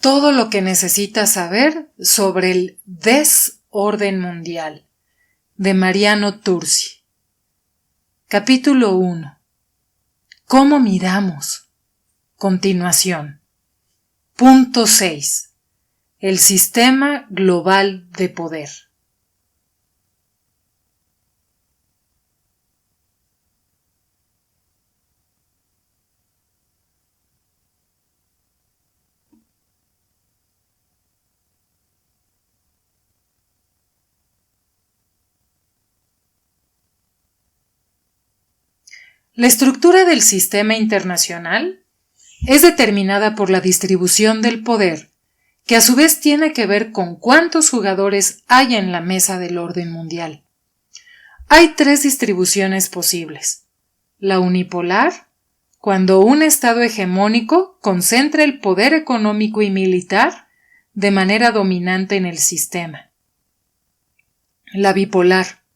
todo lo que necesitas saber sobre el desorden mundial, de Mariano Tursi. Capítulo 1. ¿Cómo miramos? Continuación. Punto 6. El sistema global de poder. La estructura del sistema internacional es determinada por la distribución del poder, que a su vez tiene que ver con cuántos jugadores hay en la mesa del orden mundial. Hay tres distribuciones posibles. La unipolar, cuando un estado hegemónico concentra el poder económico y militar de manera dominante en el sistema. La bipolar,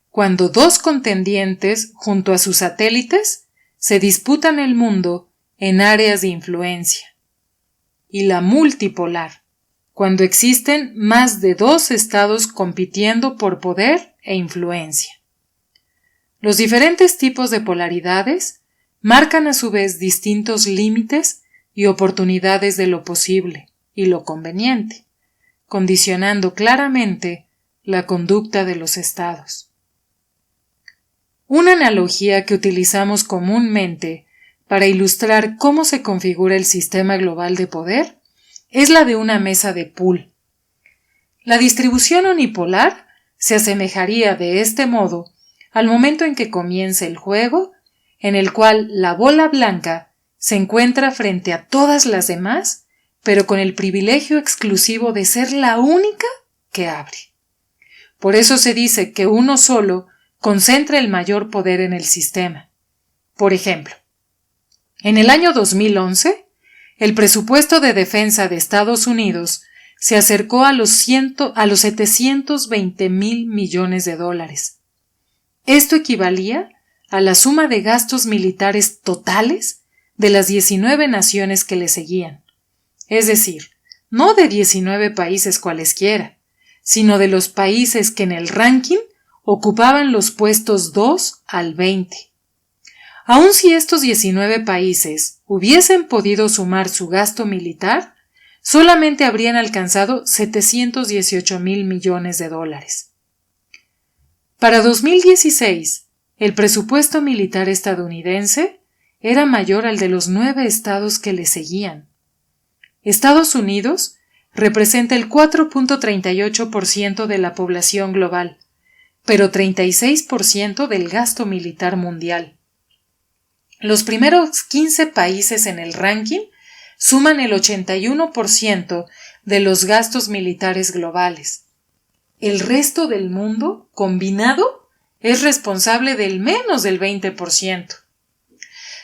cuando dos contendientes, junto a sus satélites, se disputan el mundo en áreas de influencia. Y la multipolar, cuando existen más de dos estados compitiendo por poder e influencia. Los diferentes tipos de polaridades marcan a su vez distintos límites y oportunidades de lo posible y lo conveniente, condicionando claramente la conducta de los estados. Una analogía que utilizamos comúnmente para ilustrar cómo se configura el sistema global de poder es la de una mesa de pool. La distribución unipolar se asemejaría de este modo al momento en que comienza el juego, en el cual la bola blanca se encuentra frente a todas las demás, pero con el privilegio exclusivo de ser la única que abre. Por eso se dice que uno solo concentra el mayor poder en el sistema. Por ejemplo, en el año 2011, el presupuesto de defensa de Estados Unidos se acercó a los 720,000 millones de dólares. Esto equivalía a la suma de gastos militares totales de las 19 naciones que le seguían. Es decir, no de 19 países cualesquiera, sino de los países que en el ranking ocupaban los puestos 2 al 20. Aun si estos 19 países hubiesen podido sumar su gasto militar, solamente habrían alcanzado 718,000 millones de dólares. Para 2016, el presupuesto militar estadounidense era mayor al de los 9 estados que le seguían. Estados Unidos representa el 4.38% de la población global, pero 36% del gasto militar mundial. Los primeros 15 países en el ranking suman el 81% de los gastos militares globales. El resto del mundo, combinado, es responsable del menos del 20%.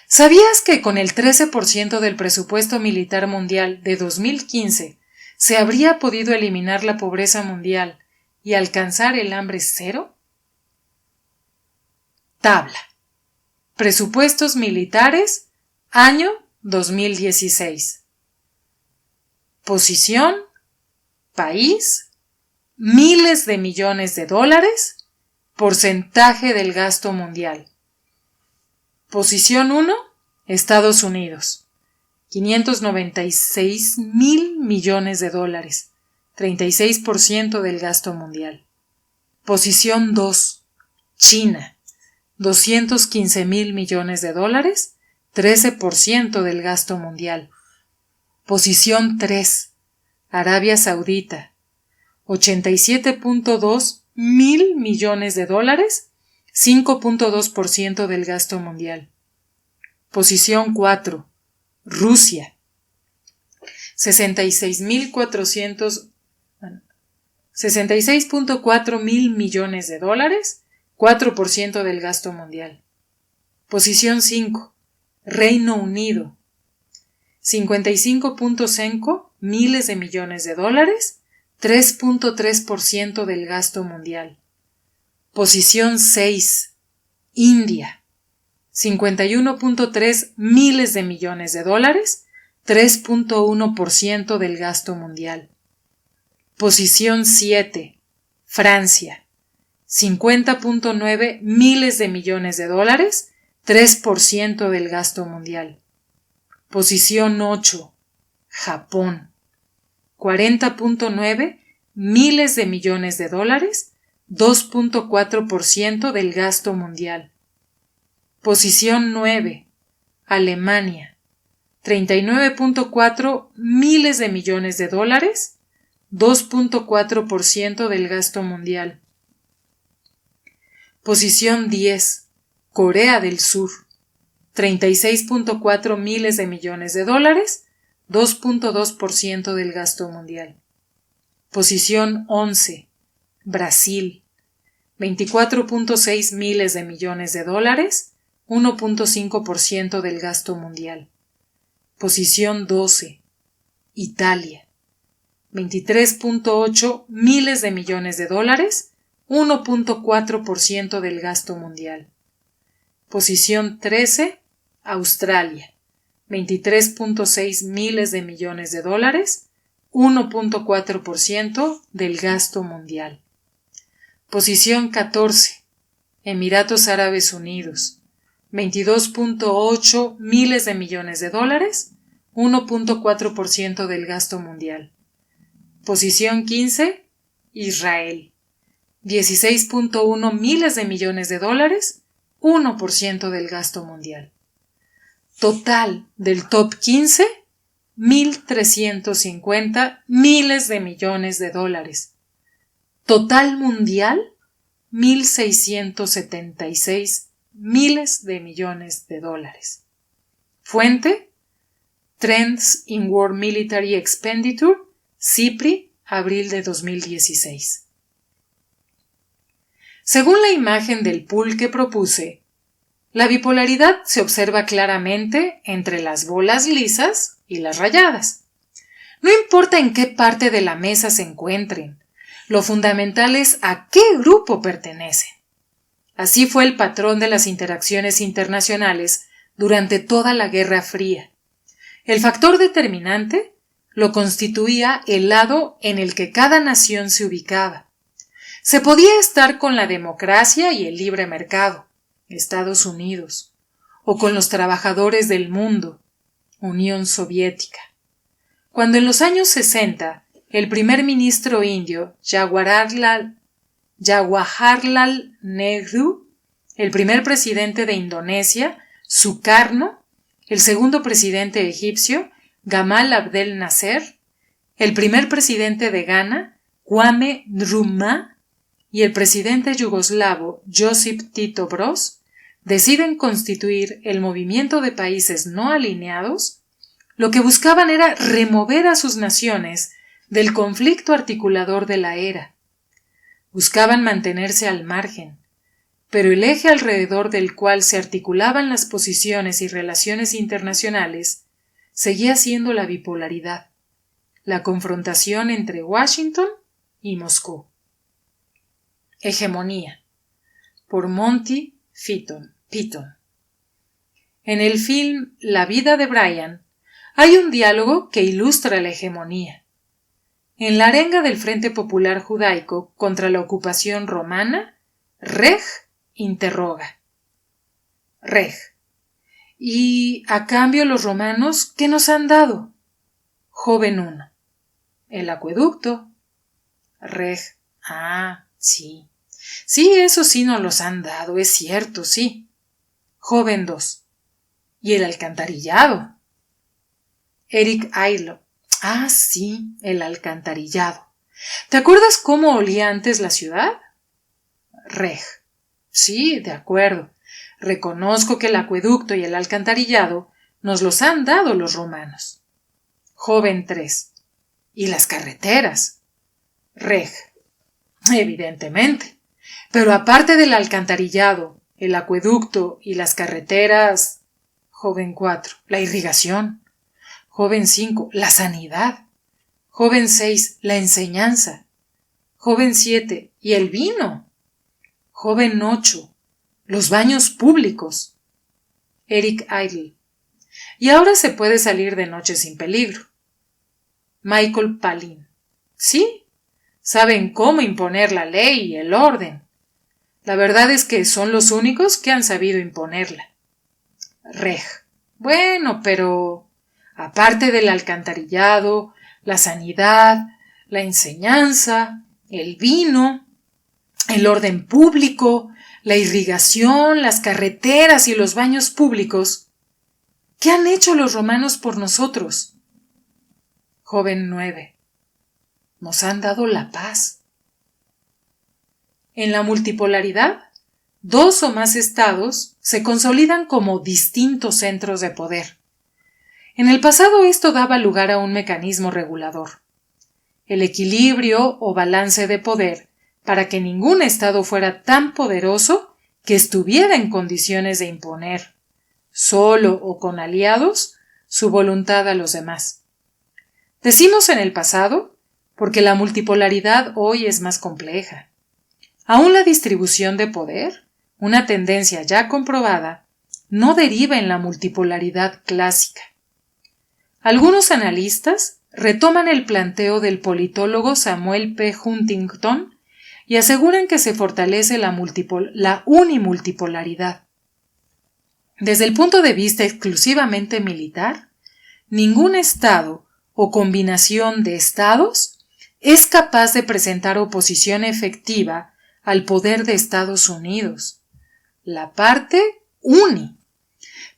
¿Sabías que con el 13% del presupuesto militar mundial de 2015 se habría podido eliminar la pobreza mundial y alcanzar el hambre cero? Tabla. Presupuestos militares, año 2016. Posición, país, miles de millones de dólares, porcentaje del gasto mundial. Posición 1, Estados Unidos, 596,000 millones de dólares, 36% del gasto mundial. Posición 2, China, 215,000 millones de dólares, 13% del gasto mundial. Posición 3, Arabia Saudita, 87,2 mil millones de dólares, 5.2% del gasto mundial. Posición 4, Rusia, 66,4 mil millones de dólares, 4% del gasto mundial. Posición 5, Reino Unido, 55,5 miles de millones de dólares, 3.3% del gasto mundial. Posición 6, India, 51,3 miles de millones de dólares, 3.1% del gasto mundial. Posición 7. Francia, 50.9 miles de millones de dólares, 3% del gasto mundial. Posición 8. Japón, 40.9 miles de millones de dólares, 2.4% del gasto mundial. Posición 9. Alemania, 39.4 miles de millones de dólares, 2.4% del gasto mundial. Posición 10. Corea del Sur, 36.4 miles de millones de dólares, 2.2% del gasto mundial. Posición 11. Brasil, 24.6 miles de millones de dólares, 1.5% del gasto mundial. Posición 12. Italia, 23.8 miles de millones de dólares, 1.4% del gasto mundial. Posición 13. Australia, 23.6 miles de millones de dólares, 1.4% del gasto mundial. Posición 14. Emiratos Árabes Unidos, 22.8 miles de millones de dólares, 1.4% del gasto mundial. Posición 15. Israel, 16.1 miles de millones de dólares, 1% del gasto mundial. Total del top 15, 1.350 miles de millones de dólares. Total mundial, 1.676 miles de millones de dólares. Fuente: Trends in World Military Expenditure, CIPRI, abril de 2016. Según la imagen del pool que propuse, la bipolaridad se observa claramente entre las bolas lisas y las rayadas. No importa en qué parte de la mesa se encuentren, lo fundamental es a qué grupo pertenecen. Así fue el patrón de las interacciones internacionales durante toda la Guerra Fría. El factor determinante lo constituía el lado en el que cada nación se ubicaba. Se podía estar con la democracia y el libre mercado, Estados Unidos, o con los trabajadores del mundo, Unión Soviética. Cuando en los años 60 el primer ministro indio Jawaharlal Nehru, el primer presidente de Indonesia, Sukarno, el segundo presidente egipcio, Gamal Abdel Nasser, el primer presidente de Ghana, Kwame Nkrumah, y el presidente yugoslavo Josip Tito Broz deciden constituir el movimiento de países no alineados, lo que buscaban era remover a sus naciones del conflicto articulador de la era. Buscaban mantenerse al margen, pero el eje alrededor del cual se articulaban las posiciones y relaciones internacionales seguía siendo la bipolaridad, la confrontación entre Washington y Moscú. Hegemonía, por Monty Python. En el film La vida de Brian hay un diálogo que ilustra la hegemonía. En la arenga del Frente Popular Judaico contra la ocupación romana, Reg interroga. Reg: ¿y a cambio los romanos qué nos han dado? Joven 1: el acueducto. Reg: sí. Sí, eso sí nos los han dado, es cierto, sí. Joven 2: ¿y el alcantarillado? Eric Idle: sí, el alcantarillado. ¿Te acuerdas cómo olía antes la ciudad? Reg: sí, de acuerdo. Reconozco que el acueducto y el alcantarillado nos los han dado los romanos. Joven 3: ¿y las carreteras? Reg: evidentemente. Pero aparte del alcantarillado, el acueducto y las carreteras. Joven 4: la irrigación. Joven 5: la sanidad. Joven 6: la enseñanza. Joven 7: ¿y el vino? Joven 8: los baños públicos. Eric Idle: y ahora se puede salir de noche sin peligro. Michael Palin. Sí, saben cómo imponer la ley y el orden. La verdad es que son los únicos que han sabido imponerla. Reg. Bueno, pero aparte del alcantarillado, la sanidad, la enseñanza, el vino, el orden público, la irrigación, las carreteras y los baños públicos, ¿qué han hecho los romanos por nosotros? Joven 9. Nos han dado la paz. En la multipolaridad, dos o más estados se consolidan como distintos centros de poder. En el pasado esto daba lugar a un mecanismo regulador. El equilibrio o balance de poder para que ningún estado fuera tan poderoso que estuviera en condiciones de imponer, solo o con aliados, su voluntad a los demás. Decimos en el pasado porque la multipolaridad hoy es más compleja. Aún la distribución de poder, una tendencia ya comprobada, no deriva en la multipolaridad clásica. Algunos analistas retoman el planteo del politólogo Samuel P. Huntington y aseguran que se fortalece la unimultipolaridad. Desde el punto de vista exclusivamente militar, ningún estado o combinación de estados es capaz de presentar oposición efectiva al poder de Estados Unidos, la parte uni.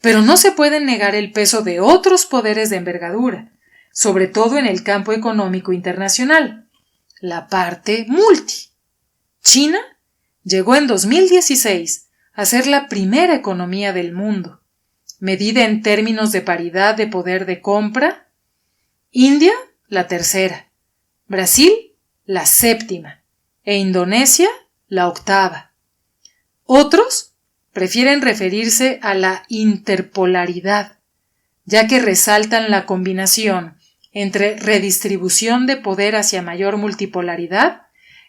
Pero no se puede negar el peso de otros poderes de envergadura, sobre todo en el campo económico internacional, la parte multi. China llegó en 2016 a ser la primera economía del mundo, medida en términos de paridad de poder de compra. India, la tercera. Brasil, la séptima. E Indonesia, la octava. Otros prefieren referirse a la interpolaridad, ya que resaltan la combinación entre redistribución de poder hacia mayor multipolaridad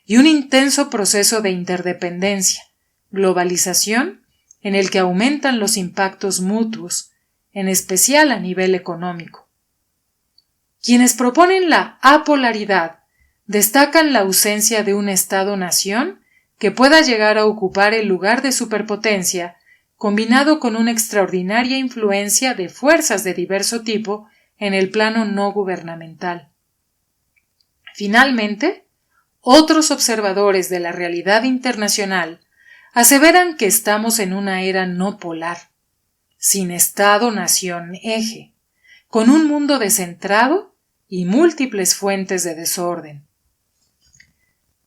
y un intenso proceso de interdependencia, globalización, en el que aumentan los impactos mutuos, en especial a nivel económico. Quienes proponen la apolaridad destacan la ausencia de un Estado-nación que pueda llegar a ocupar el lugar de superpotencia, combinado con una extraordinaria influencia de fuerzas de diverso tipo en el plano no gubernamental. Finalmente, otros observadores de la realidad internacional aseveran que estamos en una era no polar, sin Estado-nación eje, con un mundo descentrado y múltiples fuentes de desorden.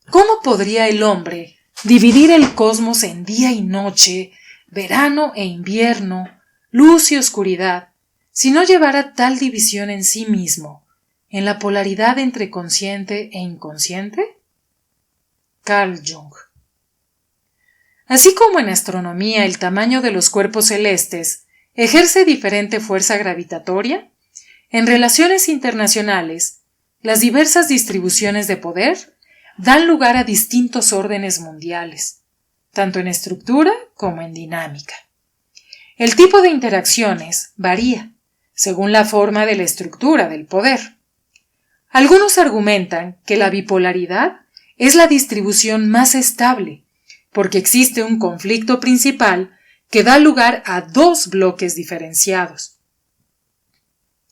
¿Cómo podría el hombre dividir el cosmos en día y noche, verano e invierno, luz y oscuridad, si no llevara tal división en sí mismo, en la polaridad entre consciente e inconsciente? Carl Jung. Así como en astronomía el tamaño de los cuerpos celestes ejerce diferente fuerza gravitatoria, en relaciones internacionales, las diversas distribuciones de poder dan lugar a distintos órdenes mundiales, tanto en estructura como en dinámica. El tipo de interacciones varía, según la forma de la estructura del poder. Algunos argumentan que la bipolaridad es la distribución más estable, porque existe un conflicto principal que da lugar a dos bloques diferenciados.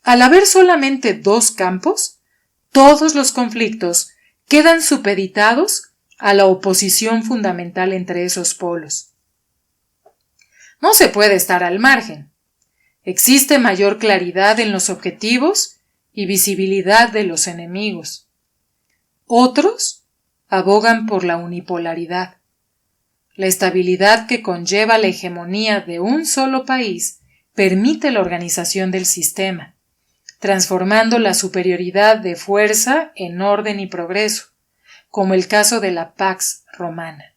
Al haber solamente dos campos, todos los conflictos quedan supeditados a la oposición fundamental entre esos polos. No se puede estar al margen. Existe mayor claridad en los objetivos y visibilidad de los enemigos. Otros abogan por la unipolaridad. La estabilidad que conlleva la hegemonía de un solo país permite la organización del sistema, transformando la superioridad de fuerza en orden y progreso, como el caso de la Pax Romana.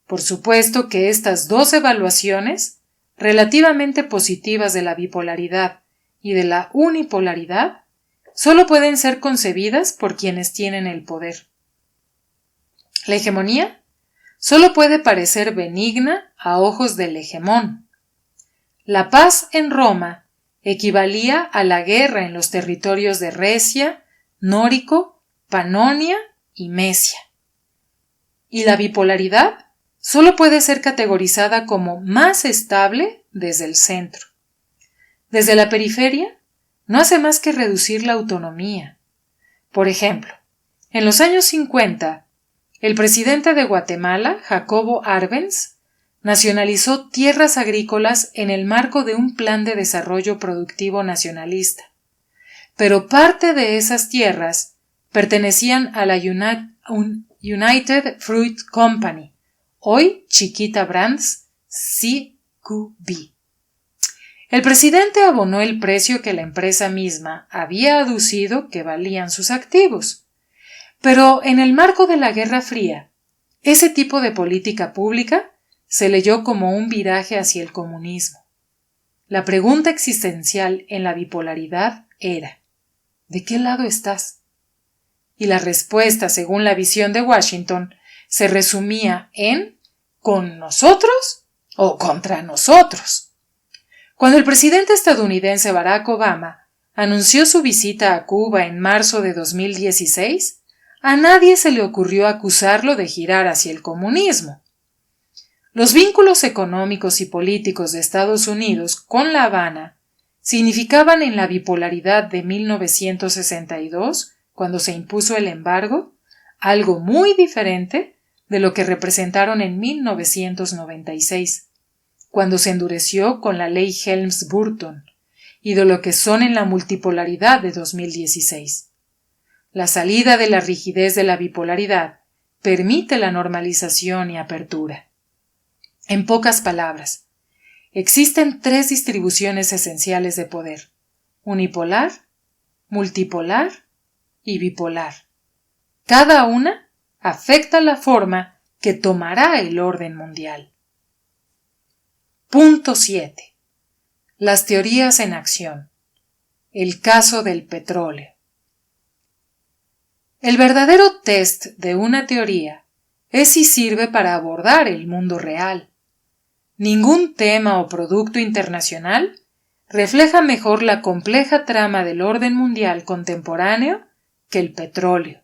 Por supuesto que estas dos evaluaciones, relativamente positivas de la bipolaridad y de la unipolaridad, solo pueden ser concebidas por quienes tienen el poder. La hegemonía solo puede parecer benigna a ojos del hegemón. La paz en Roma equivalía a la guerra en los territorios de Recia, Nórico, Panonia y Mesia. Y la bipolaridad solo puede ser categorizada como más estable desde el centro. Desde la periferia, no hace más que reducir la autonomía. Por ejemplo, en los años 50, el presidente de Guatemala, Jacobo Arbenz, nacionalizó tierras agrícolas en el marco de un plan de desarrollo productivo nacionalista. Pero parte de esas tierras pertenecían a la United Fruit Company, hoy Chiquita Brands, CQB. El presidente abonó el precio que la empresa misma había aducido que valían sus activos. Pero en el marco de la Guerra Fría, ese tipo de política pública se leyó como un viraje hacia el comunismo. La pregunta existencial en la bipolaridad era: ¿de qué lado estás? Y la respuesta, según la visión de Washington, se resumía en ¿con nosotros o contra nosotros? Cuando el presidente estadounidense Barack Obama anunció su visita a Cuba en marzo de 2016, a nadie se le ocurrió acusarlo de girar hacia el comunismo. Los vínculos económicos y políticos de Estados Unidos con La Habana significaban en la bipolaridad de 1962, cuando se impuso el embargo, algo muy diferente de lo que representaron en 1996, cuando se endureció con la ley Helms-Burton, y de lo que son en la multipolaridad de 2016. La salida de la rigidez de la bipolaridad permite la normalización y apertura. En pocas palabras, existen tres distribuciones esenciales de poder: unipolar, multipolar y bipolar. Cada una afecta la forma que tomará el orden mundial. Punto 7. Las teorías en acción. El caso del petróleo. El verdadero test de una teoría es si sirve para abordar el mundo real. Ningún tema o producto internacional refleja mejor la compleja trama del orden mundial contemporáneo que el petróleo.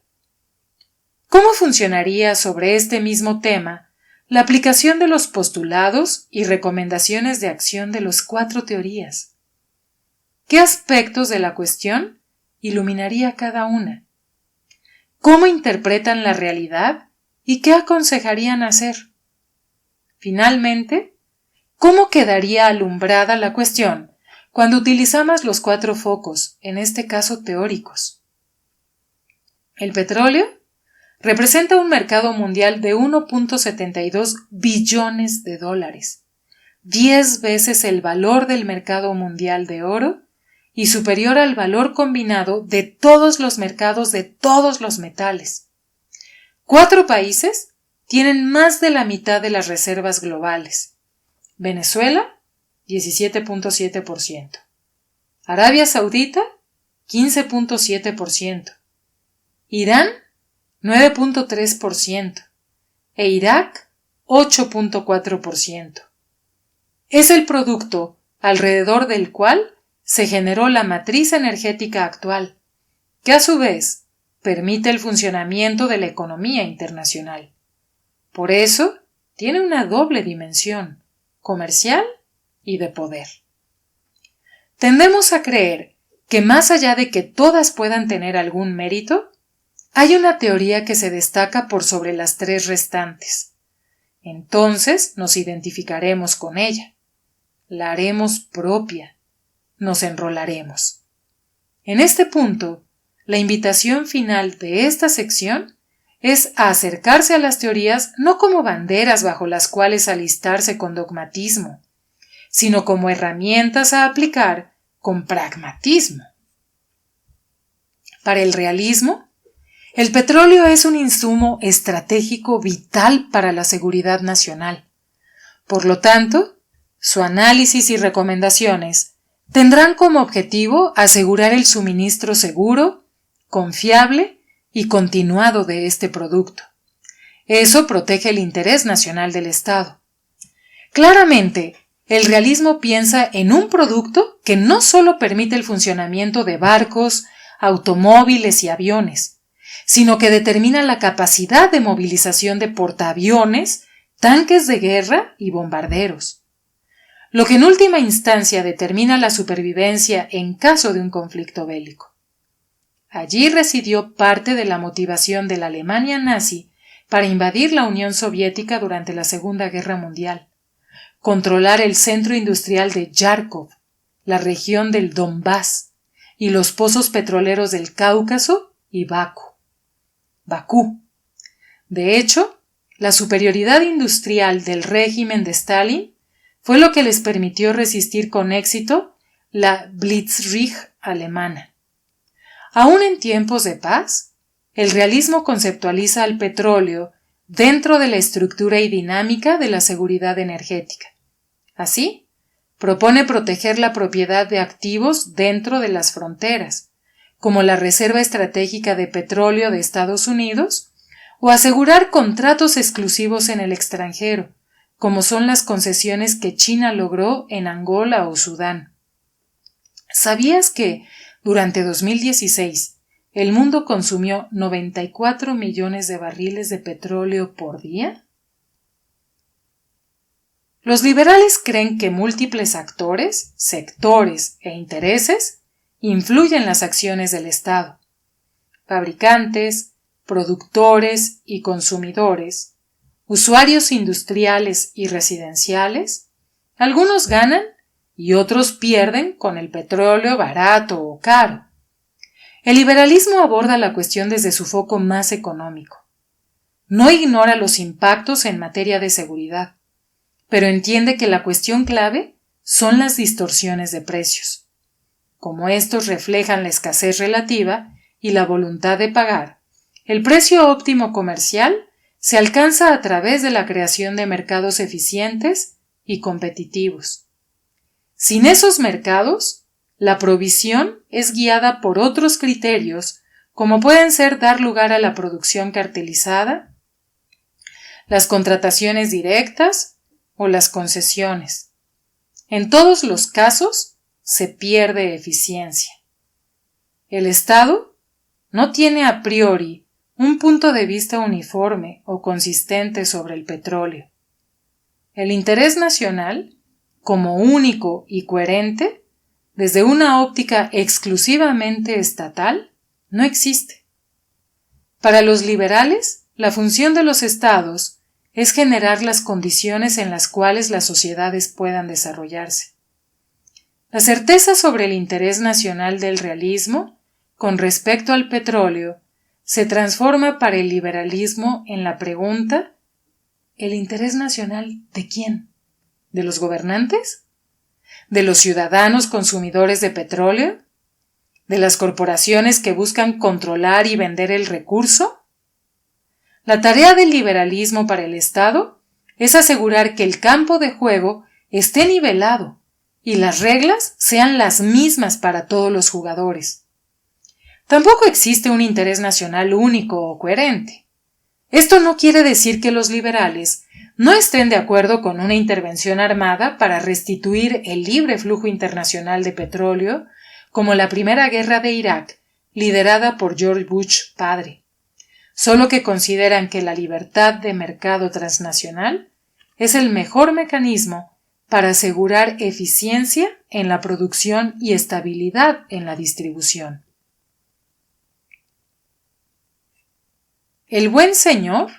¿Cómo funcionaría sobre este mismo tema la aplicación de los postulados y recomendaciones de acción de las 4 teorías? ¿Qué aspectos de la cuestión iluminaría cada una? ¿Cómo interpretan la realidad y qué aconsejarían hacer? Finalmente, ¿cómo quedaría alumbrada la cuestión cuando utilizamos los 4 focos, en este caso teóricos? El petróleo representa un mercado mundial de 1.72 billones de dólares, 10 veces el valor del mercado mundial de oro y superior al valor combinado de todos los mercados de todos los metales. 4 países tienen más de la mitad de las reservas globales. Venezuela, 17.7%. Arabia Saudita, 15.7%. Irán, 9.3%. E Irak, 8.4%. Es el producto alrededor del cual se generó la matriz energética actual, que a su vez permite el funcionamiento de la economía internacional. Por eso, tiene una doble dimensión, comercial y de poder. Tendemos a creer que más allá de que todas puedan tener algún mérito, hay una teoría que se destaca por sobre las 3 restantes. Entonces nos identificaremos con ella, la haremos propia, nos enrolaremos. En este punto, la invitación final de esta sección es a acercarse a las teorías no como banderas bajo las cuales alistarse con dogmatismo, sino como herramientas a aplicar con pragmatismo. Para el realismo, el petróleo es un insumo estratégico vital para la seguridad nacional. Por lo tanto, su análisis y recomendaciones tendrán como objetivo asegurar el suministro seguro, confiable y continuado de este producto. Eso protege el interés nacional del Estado. Claramente, el realismo piensa en un producto que no solo permite el funcionamiento de barcos, automóviles y aviones, sino que determina la capacidad de movilización de portaaviones, tanques de guerra y bombarderos, lo que en última instancia determina la supervivencia en caso de un conflicto bélico. Allí residió parte de la motivación de la Alemania nazi para invadir la Unión Soviética durante la Segunda Guerra Mundial, controlar el centro industrial de Yarkov, la región del Donbass y los pozos petroleros del Cáucaso y Bakú. De hecho, la superioridad industrial del régimen de Stalin fue lo que les permitió resistir con éxito la Blitzkrieg alemana. Aún en tiempos de paz, el realismo conceptualiza al petróleo dentro de la estructura y dinámica de la seguridad energética. Así, propone proteger la propiedad de activos dentro de las fronteras, como la Reserva Estratégica de Petróleo de Estados Unidos, o asegurar contratos exclusivos en el extranjero, como son las concesiones que China logró en Angola o Sudán. ¿Sabías que, durante 2016, el mundo consumió 94 millones de barriles de petróleo por día? Los liberales creen que múltiples actores, sectores e intereses influyen en las acciones del Estado. Fabricantes, productores y consumidores, usuarios industriales y residenciales, algunos ganan y otros pierden con el petróleo barato o caro. El liberalismo aborda la cuestión desde su foco más económico. No ignora los impactos en materia de seguridad, pero entiende que la cuestión clave son las distorsiones de precios. Como estos reflejan la escasez relativa y la voluntad de pagar, el precio óptimo comercial se alcanza a través de la creación de mercados eficientes y competitivos. Sin esos mercados, la provisión es guiada por otros criterios, como pueden ser dar lugar a la producción cartelizada, las contrataciones directas o las concesiones. En todos los casos, se pierde eficiencia. El Estado no tiene a priori un punto de vista uniforme o consistente sobre el petróleo. El interés nacional, como único y coherente, desde una óptica exclusivamente estatal, no existe. Para los liberales, la función de los estados es generar las condiciones en las cuales las sociedades puedan desarrollarse. La certeza sobre el interés nacional del realismo, con respecto al petróleo, se transforma para el liberalismo en la pregunta: ¿el interés nacional de quién? ¿De los gobernantes? ¿De los ciudadanos consumidores de petróleo? ¿De las corporaciones que buscan controlar y vender el recurso? La tarea del liberalismo para el Estado es asegurar que el campo de juego esté nivelado y las reglas sean las mismas para todos los jugadores. Tampoco existe un interés nacional único o coherente. Esto no quiere decir que los liberales no estén de acuerdo con una intervención armada para restituir el libre flujo internacional de petróleo, como la Primera Guerra de Irak, liderada por George Bush padre, solo que consideran que la libertad de mercado transnacional es el mejor mecanismo para asegurar eficiencia en la producción y estabilidad en la distribución. El buen señor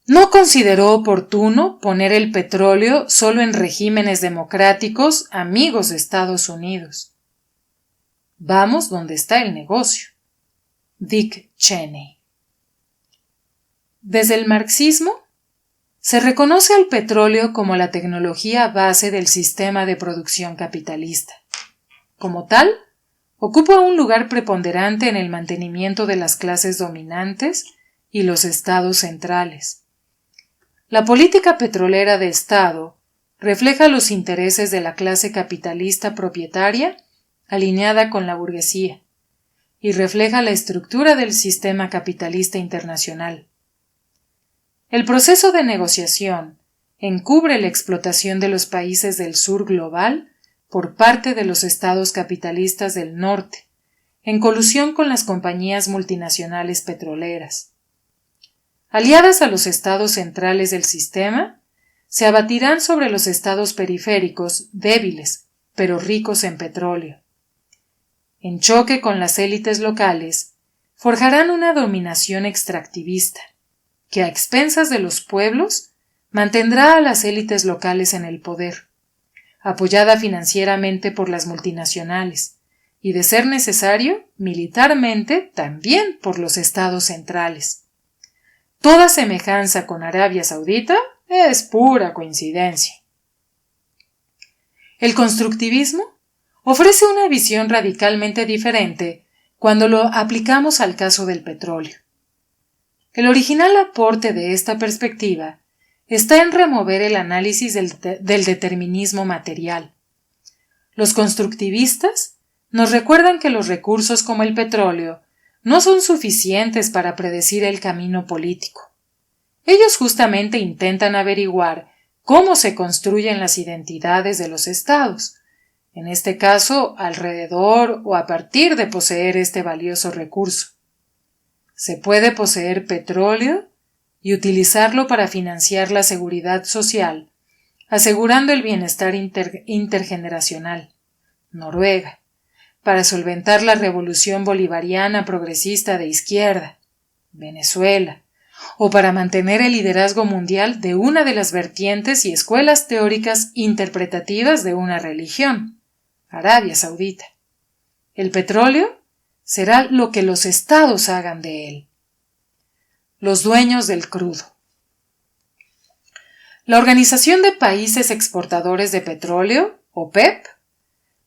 no consideró oportuno poner el petróleo solo en regímenes democráticos amigos de Estados Unidos. Vamos donde está el negocio. Dick Cheney. Desde el marxismo, se reconoce al petróleo como la tecnología base del sistema de producción capitalista. Como tal, ocupa un lugar preponderante en el mantenimiento de las clases dominantes y los estados centrales. La política petrolera de Estado refleja los intereses de la clase capitalista propietaria alineada con la burguesía y refleja la estructura del sistema capitalista internacional, El proceso de negociación encubre la explotación de los países del sur global por parte de los estados capitalistas del norte, en colusión con las compañías multinacionales petroleras. Aliadas a los estados centrales del sistema, se abatirán sobre los estados periféricos débiles, pero ricos en petróleo. En choque con las élites locales, forjarán una dominación extractivista, que a expensas de los pueblos mantendrá a las élites locales en el poder, apoyada financieramente por las multinacionales, y de ser necesario, militarmente también por los estados centrales. Toda semejanza con Arabia Saudita es pura coincidencia. El constructivismo ofrece una visión radicalmente diferente cuando lo aplicamos al caso del petróleo. El original aporte de esta perspectiva está en remover el análisis del determinismo material. Los constructivistas nos recuerdan que los recursos como el petróleo no son suficientes para predecir el camino político. Ellos justamente intentan averiguar cómo se construyen las identidades de los estados, en este caso alrededor o a partir de poseer este valioso recurso. Se puede poseer petróleo y utilizarlo para financiar la seguridad social, asegurando el bienestar intergeneracional. Noruega, para solventar la revolución bolivariana progresista de izquierda. Venezuela, o para mantener el liderazgo mundial de una de las vertientes y escuelas teóricas interpretativas de una religión. Arabia Saudita. El petróleo será lo que los estados hagan de él. Los dueños del crudo. La Organización de Países Exportadores de Petróleo, OPEP,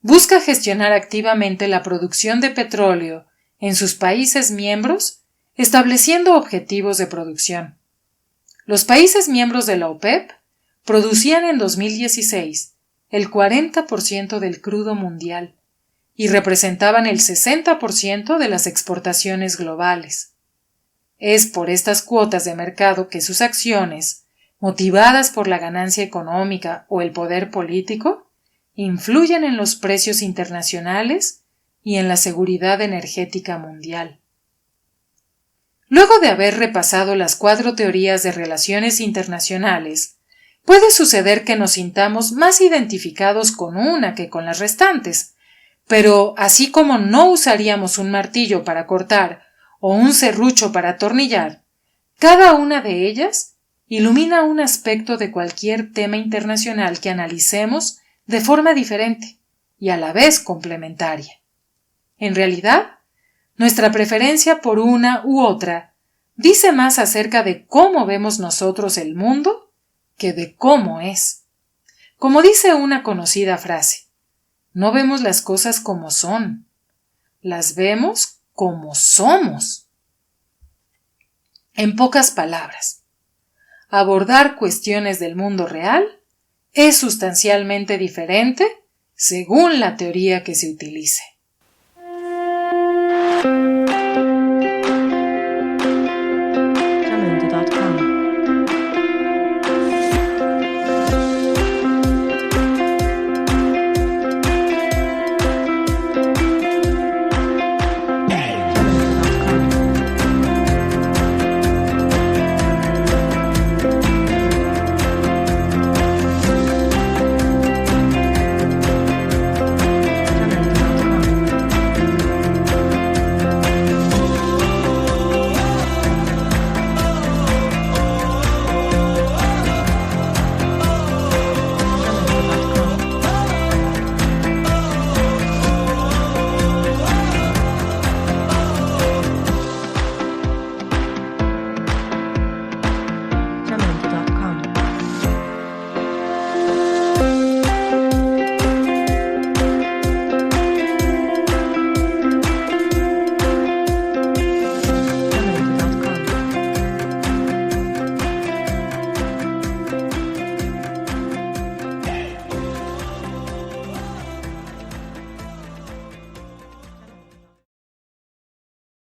busca gestionar activamente la producción de petróleo en sus países miembros, estableciendo objetivos de producción. Los países miembros de la OPEP producían en 2016 el 40% del crudo mundial y representaban el 60% de las exportaciones globales. Es por estas cuotas de mercado que sus acciones, motivadas por la ganancia económica o el poder político, influyen en los precios internacionales y en la seguridad energética mundial. Luego de haber repasado las 4 teorías de relaciones internacionales, puede suceder que nos sintamos más identificados con una que con las restantes, pero así como no usaríamos un martillo para cortar o un serrucho para atornillar, cada una de ellas ilumina un aspecto de cualquier tema internacional que analicemos de forma diferente y a la vez complementaria. En realidad, nuestra preferencia por una u otra dice más acerca de cómo vemos nosotros el mundo que de cómo es. Como dice una conocida frase, no vemos las cosas como son, las vemos como somos. En pocas palabras, abordar cuestiones del mundo real es sustancialmente diferente según la teoría que se utilice.